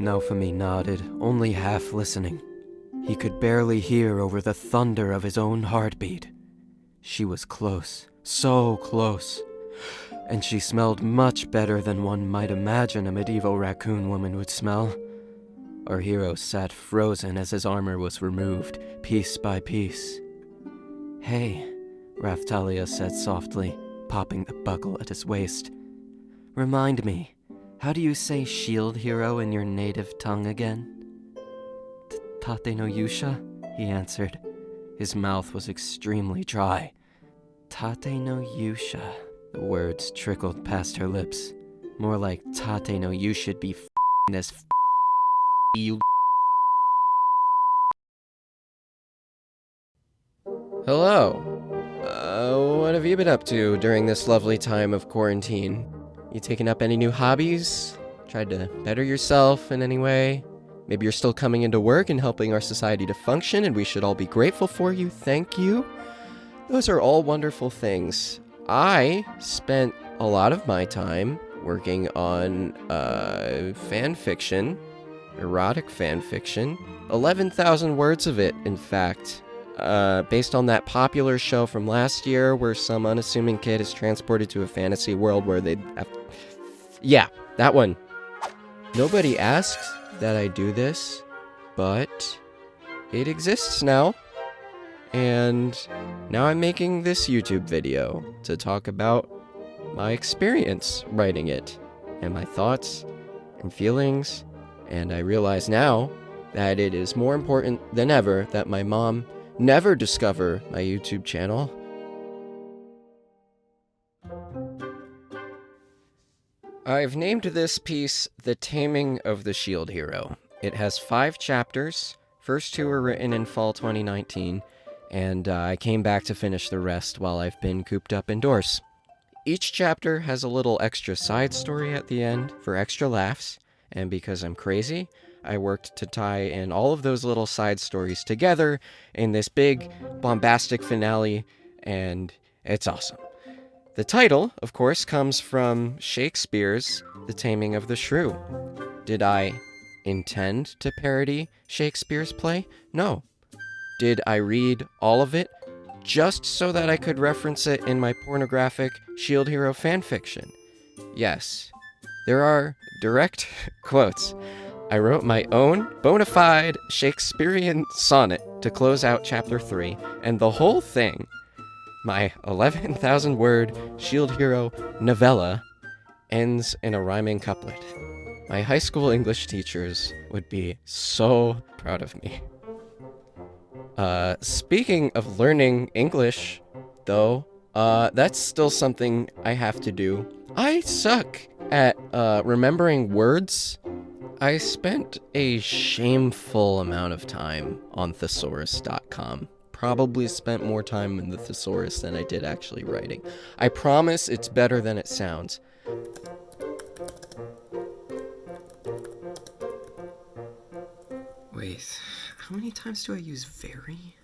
Naofumi nodded, only half listening. He could barely hear over the thunder of his own heartbeat. She was close, so close. And she smelled much better than one might imagine a medieval raccoon woman would smell. Our hero sat frozen as his armor was removed, piece by piece. "Hey," Raphtalia said softly, popping the buckle at his waist. "Remind me, how do you say shield hero in your native tongue again?" "Tate no Yusha," he answered. His mouth was extremely dry. "Tate no Yusha." The words trickled past her lips. More like Tate no you should be f***ing as you. Hello. What have you been up to during this lovely time of quarantine? You taking up any new hobbies? Tried to better yourself in any way? Maybe you're still coming into work and helping our society to function, and we should all be grateful for you. Thank you. Those are all wonderful things. I spent a lot of my time working on fan fiction, erotic fan fiction, 11,000 words of it, in fact, based on that popular show from last year where some unassuming kid is transported to a fantasy world where they have... Yeah, that one. Nobody asked that I do this, but it exists now. And now I'm making this YouTube video to talk about my experience writing it, and my thoughts and feelings, and I realize now that it is more important than ever that my mom never discover my YouTube channel. I've named this piece The Taming of the Shield Hero. It has 5 chapters. First 2 were written in fall 2019. And I came back to finish the rest while I've been cooped up indoors. Each chapter has a little extra side story at the end for extra laughs, and because I'm crazy, I worked to tie in all of those little side stories together in this big, bombastic finale, and it's awesome. The title, of course, comes from Shakespeare's The Taming of the Shrew. Did I intend to parody Shakespeare's play? No. Did I read all of it just so that I could reference it in my pornographic Shield Hero fanfiction? Yes. There are direct quotes. I wrote my own bona fide Shakespearean sonnet to close out chapter 3, and the whole thing, my 11,000 word Shield Hero novella, ends in a rhyming couplet. My high school English teachers would be so proud of me. Speaking of learning English, though, that's still something I have to do. I suck at, remembering words. I spent a shameful amount of time on thesaurus.com. Probably spent more time in the thesaurus than I did actually writing. I promise it's better than it sounds. Wait, how many times do I use very?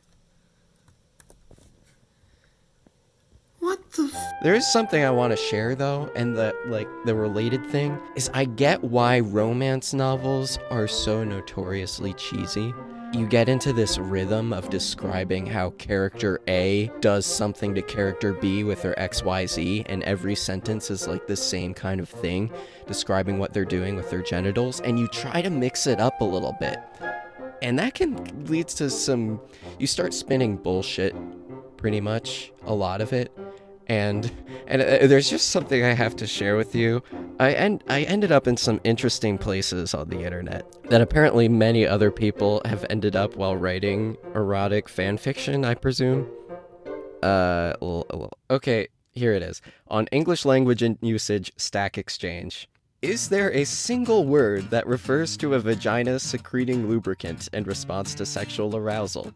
What the There is something I want to share though, and the related thing is I get why romance novels are so notoriously cheesy. You get into this rhythm of describing how character A does something to character B with their XYZ, and every sentence is like the same kind of thing, describing what they're doing with their genitals, and you try to mix it up a little bit. And that can lead to you start spinning bullshit, pretty much, a lot of it. And there's just something I have to share with you. I ended up in some interesting places on the internet that apparently many other people have ended up while writing erotic fan fiction, I presume. Okay, here it is. On English Language and Usage Stack Exchange. Is there a single word that refers to a vagina secreting lubricant in response to sexual arousal?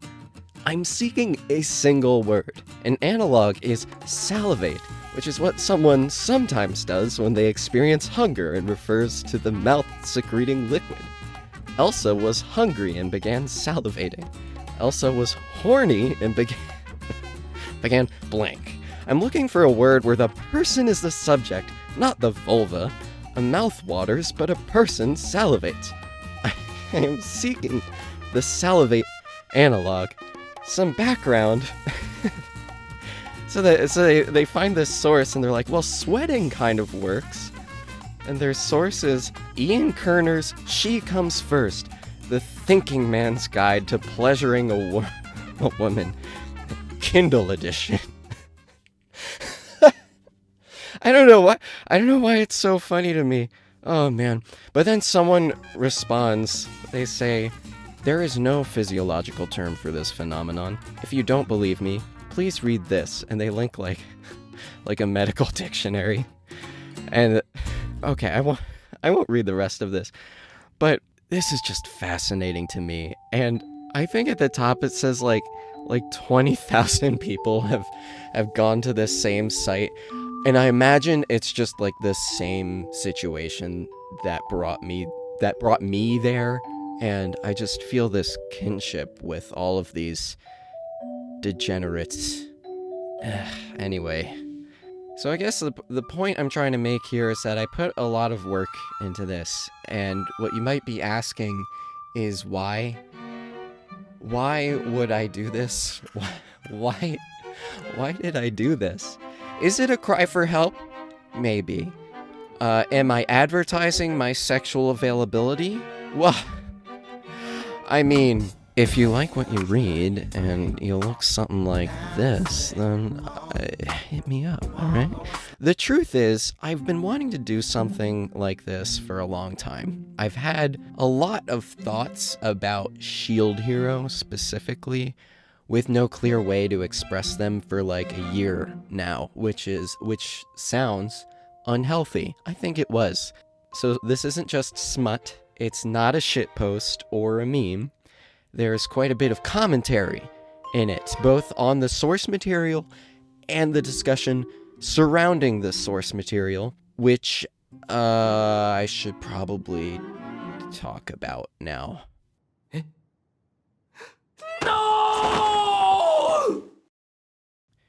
I'm seeking a single word. An analog is salivate, which is what someone sometimes does when they experience hunger and refers to the mouth-secreting liquid. Elsa was hungry and began salivating. Elsa was horny and began blank. I'm looking for a word where the person is the subject, not the vulva. A mouth waters, but a person salivates. I am seeking the salivate analog. Some background. So they find this source and they're like, well, sweating kind of works. And their source is Ian Kerner's She Comes First, the thinking man's guide to pleasuring a woman. Kindle edition. I don't know why it's so funny to me. Oh man. But then someone responds. They say, there is no physiological term for this phenomenon. If you don't believe me, please read this. And they link like a medical dictionary. And okay, I won't read the rest of this. But this is just fascinating to me. And I think at the top it says like 20,000 people have gone to this same site. And I imagine it's just like the same situation that brought me there. And I just feel this kinship with all of these degenerates. Anyway. So I guess the point I'm trying to make here is that I put a lot of work into this. And what you might be asking is why? Why would I do this? Why did I do this? Is it a cry for help? Maybe. Am I advertising my sexual availability? Well, I mean, if you like what you read and you look something like this, then hit me up, alright? The truth is, I've been wanting to do something like this for a long time. I've had a lot of thoughts about Shield Hero specifically, with no clear way to express them for like a year now, which sounds unhealthy. I think it was. So this isn't just smut, it's not a shitpost or a meme. There's quite a bit of commentary in it, both on the source material and the discussion surrounding the source material, which I should probably talk about now. No!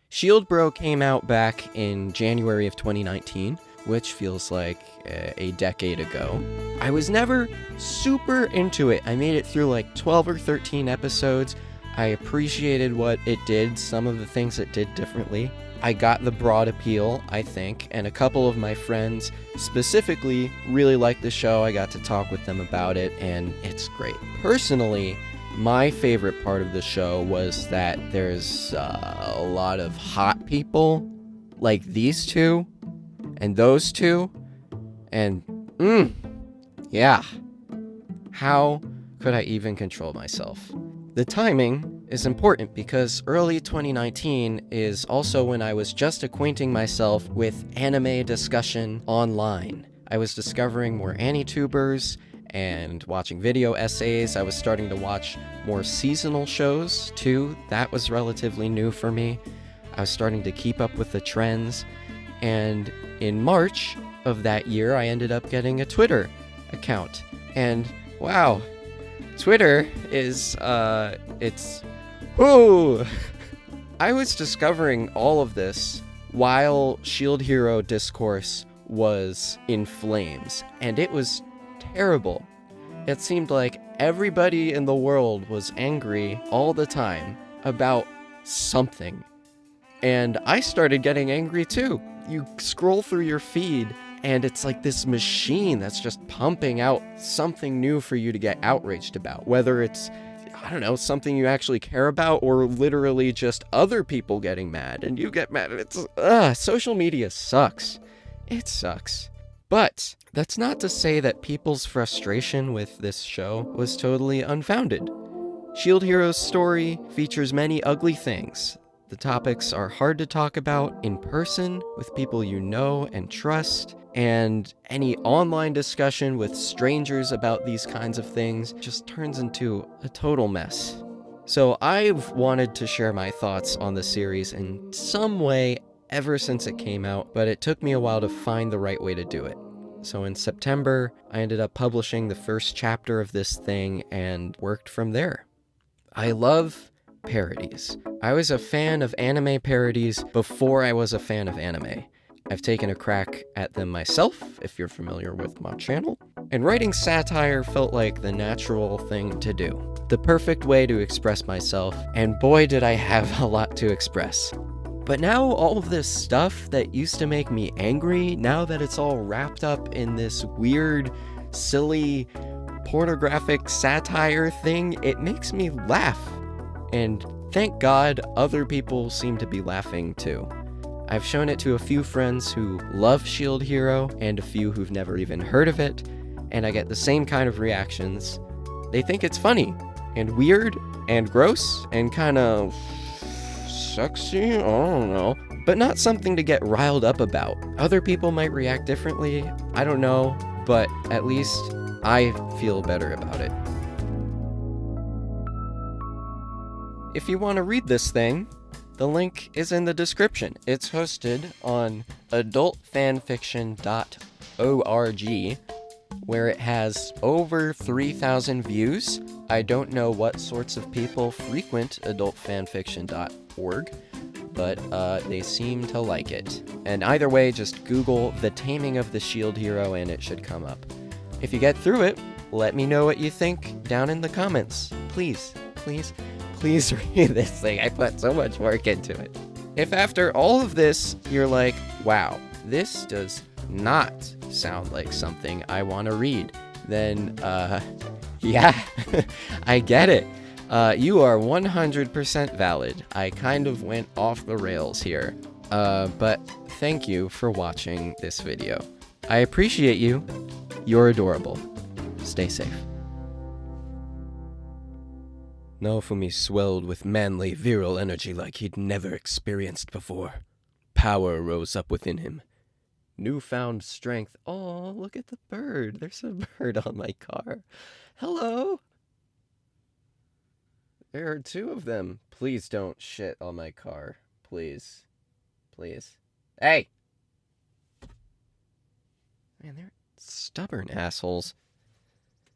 Shield Bro came out back in January of 2019, which feels like a decade ago. I was never super into it. I made it through like 12 or 13 episodes. I appreciated what it did, some of the things it did differently. I got the broad appeal, I think, and a couple of my friends specifically really liked the show. I got to talk with them about it, and it's great. Personally, my favorite part of the show was that there's a lot of hot people, like these two, and those two, and yeah. How could I even control myself? The timing is important because early 2019 is also when I was just acquainting myself with anime discussion online. I was discovering more AniTubers and watching video essays. I was starting to watch more seasonal shows too. That was relatively new for me. I was starting to keep up with the trends. And in March of that year, I ended up getting a Twitter account. And wow, Twitter is, it's, whoo! I was discovering all of this while Shield Hero discourse was in flames, and it was terrible. It seemed like everybody in the world was angry all the time about something. And I started getting angry too. You scroll through your feed, and it's like this machine that's just pumping out something new for you to get outraged about. Whether it's, I don't know, something you actually care about, or literally just other people getting mad, and you get mad. It's, social media sucks. It sucks. But that's not to say that people's frustration with this show was totally unfounded. Shield Hero's story features many ugly things. The topics are hard to talk about in person with people you know and trust, and any online discussion with strangers about these kinds of things just turns into a total mess. So I've wanted to share my thoughts on the series in some way ever since it came out, but it took me a while to find the right way to do it. So in September, I ended up publishing the first chapter of this thing and worked from there. I love parodies. I was a fan of anime parodies before I was a fan of anime. I've taken a crack at them myself, if you're familiar with my channel, and writing satire felt like the natural thing to do. The perfect way to express myself, and boy did I have a lot to express. But now all of this stuff that used to make me angry, now that it's all wrapped up in this weird, silly, pornographic satire thing, it makes me laugh. And thank God other people seem to be laughing too. I've shown it to a few friends who love Shield Hero and a few who've never even heard of it, and I get the same kind of reactions. They think it's funny and weird and gross and kind of sexy, I don't know, but not something to get riled up about. Other people might react differently, I don't know, but at least I feel better about it. If you want to read this thing, the link is in the description. It's hosted on adultfanfiction.org, where it has over 3,000 views. I don't know what sorts of people frequent adultfanfiction.org, but they seem to like it. And either way, just Google The Taming of the Shield Hero and it should come up. If you get through it, let me know what you think down in the comments. Please, please, please read this thing. I put so much work into it. If after all of this, you're like, wow, this does not sound like something I want to read, then, yeah, I get it. You are 100% valid. I kind of went off the rails here. But thank you for watching this video. I appreciate you. You're adorable. Stay safe. Naofumi swelled with manly, virile energy like he'd never experienced before. Power rose up within him. Newfound strength. Oh, look at the bird. There's a bird on my car. Hello. There are two of them. Please don't shit on my car. Please. Please. Hey! Man, they're stubborn assholes.